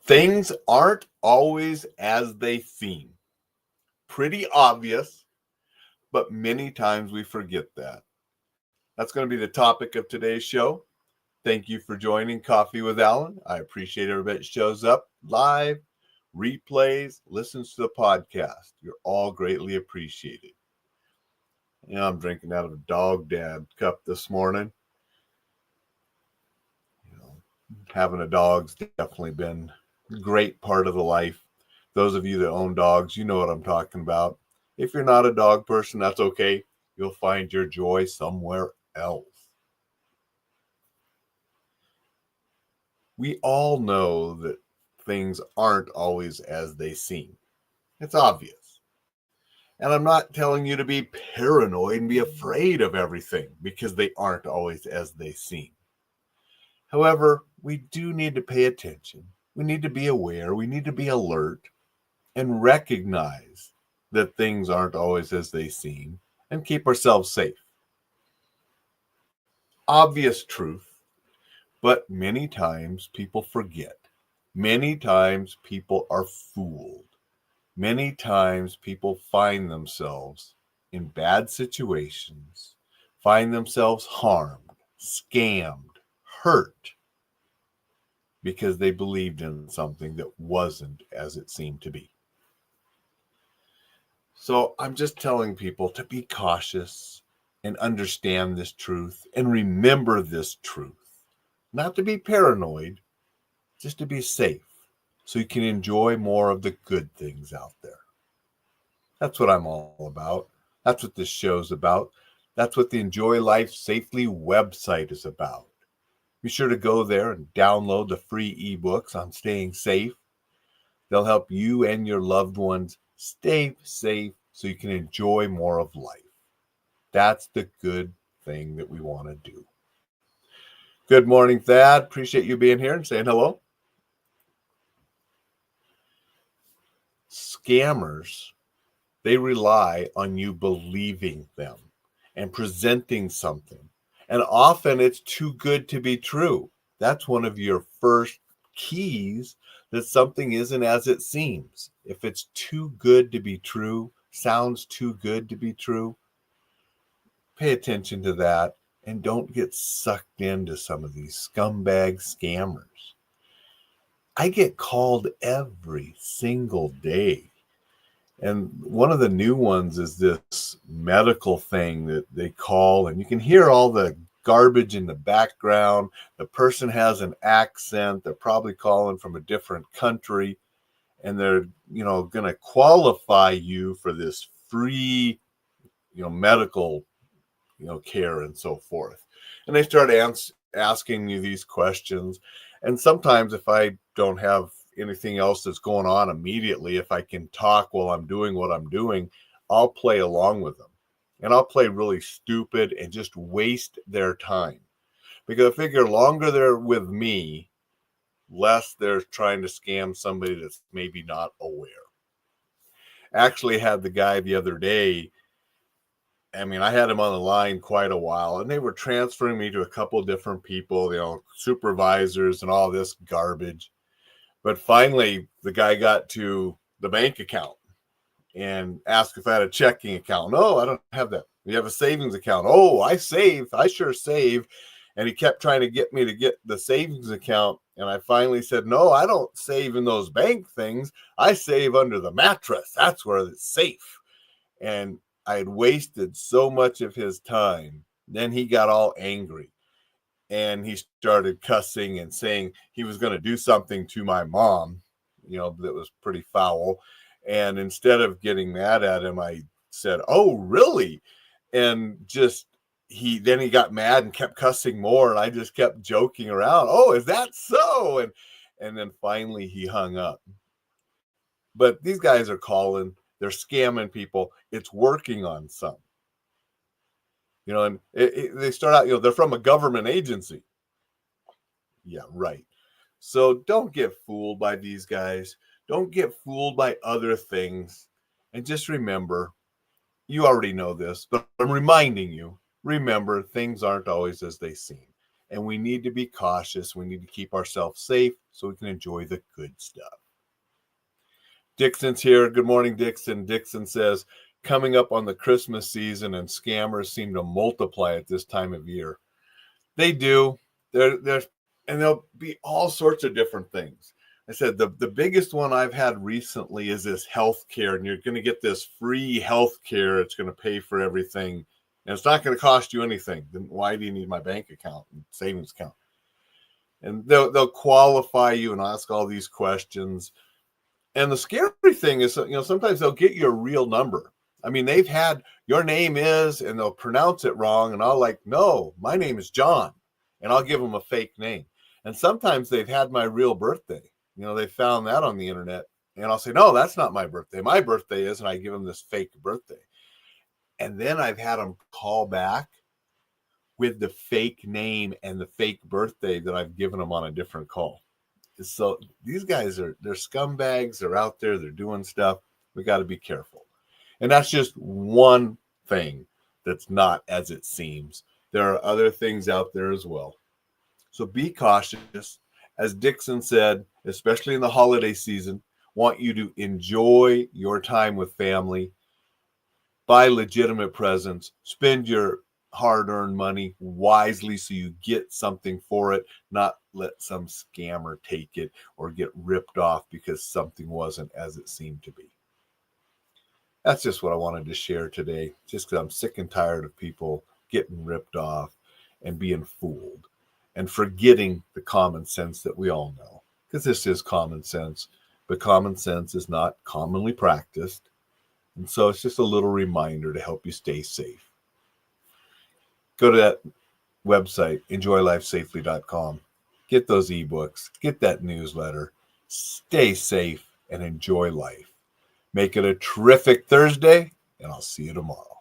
Things aren't always as they seem. Pretty obvious, but many times we forget that. That's going to be the topic of today's show. Thank you for joining Coffee with Alain. I appreciate everybody that shows up live, replays, listens to the podcast. You're all greatly appreciated. I'm drinking out of a dog dad cup this morning. Having a dog's definitely been a great part of the life. Those of you that own dogs, you know what I'm talking about. If you're not a dog person, that's okay. You'll find your joy somewhere else. We all know that things aren't always as they seem. It's obvious. And I'm not telling you to be paranoid and be afraid of everything because they aren't always as they seem. However, we do need to pay attention. We need to be aware. We need to be alert and recognize that things aren't always as they seem and keep ourselves safe. Obvious truth, but many times people forget. Many times people are fooled. Many times people find themselves in bad situations, find themselves harmed, scammed, hurt, because they believed in something that wasn't as it seemed to be. So I'm just telling people to be cautious and understand this truth and remember this truth. Not to be paranoid, just to be safe so you can enjoy more of the good things out there. That's what I'm all about. That's what this show's about. That's what the Enjoy Life Safely website is about. Be sure to go there and download the free ebooks on staying safe. They'll help you and your loved ones stay safe so you can enjoy more of life. That's the good thing that we want to do. Good morning, Thad. Appreciate you being here and saying hello. Scammers, they rely on you believing them and presenting something. And often it's too good to be true. That's one of your first keys that something isn't as it seems. If it's too good to be true, sounds too good to be true, pay attention to that and don't get sucked into some of these scumbag scammers. I get called every single day. And one of the new ones is this medical thing that they call, and you can hear all the garbage in the background. The person has an accent. They're probably calling from a different country, and they're, going to qualify you for this free, medical, care and so forth. And they start asking you these questions. And sometimes if I don't have anything else that's going on immediately, if I can talk while I'm doing what I'm doing, I'll play along with them. And I'll play really stupid and just waste their time. Because I figure longer they're with me, less they're trying to scam somebody that's maybe not aware. Actually had the guy the other day. I had him on the line quite a while, and they were transferring me to a couple of different people, supervisors and all this garbage. But finally, the guy got to the bank account and asked if I had a checking account. No, I don't have that. You have a savings account. Oh, I save. I sure save. And he kept trying to get me to get the savings account. And I finally said, no, I don't save in those bank things. I save under the mattress. That's where it's safe. And I had wasted so much of his time. Then he got all angry. And he started cussing and saying he was going to do something to my mom, that was pretty foul. And instead of getting mad at him, I said, oh, really? And he got mad and kept cussing more. And I just kept joking around. Oh, is that so? And then finally he hung up. But these guys are calling, they're scamming people. It's working on some. And they start out, they're from a government agency. Yeah, right. So don't get fooled by these guys. Don't get fooled by other things. And just remember, you already know this, but I'm reminding you, remember, things aren't always as they seem. and we need to be cautious. We need to keep ourselves safe so we can enjoy the good stuff. Dixon's here. Good morning, Dixon. Dixon says, coming up on the Christmas season and scammers seem to multiply at this time of year. They do. And there'll be all sorts of different things. I said the biggest one I've had recently is this healthcare, and you're going to get this free healthcare. It's going to pay for everything, and it's not going to cost you anything. Then why do you need my bank account and savings account? And they'll qualify you and ask all these questions. And the scary thing is, sometimes they'll get you a real number. I mean, they've had your name is, and they'll pronounce it wrong, and I'll no, my name is John, and I'll give them a fake name. And sometimes they've had my real birthday. They found that on the internet, and I'll say, no, that's not my birthday. My birthday is, and I give them this fake birthday. And then I've had them call back with the fake name and the fake birthday that I've given them on a different call. So these guys they're scumbags. They're out there. They're doing stuff. We got to be careful. And that's just one thing that's not as it seems. There are other things out there as well. So be cautious. As Dixon said, especially in the holiday season, want you to enjoy your time with family, buy legitimate presents, spend your hard-earned money wisely so you get something for it, not let some scammer take it or get ripped off because something wasn't as it seemed to be. That's just what I wanted to share today, just because I'm sick and tired of people getting ripped off and being fooled and forgetting the common sense that we all know, because this is common sense, but common sense is not commonly practiced. And so it's just a little reminder to help you stay safe. Go to that website, enjoylifesafely.com. Get those ebooks, get that newsletter, stay safe, and enjoy life. Make it a terrific Thursday, and I'll see you tomorrow.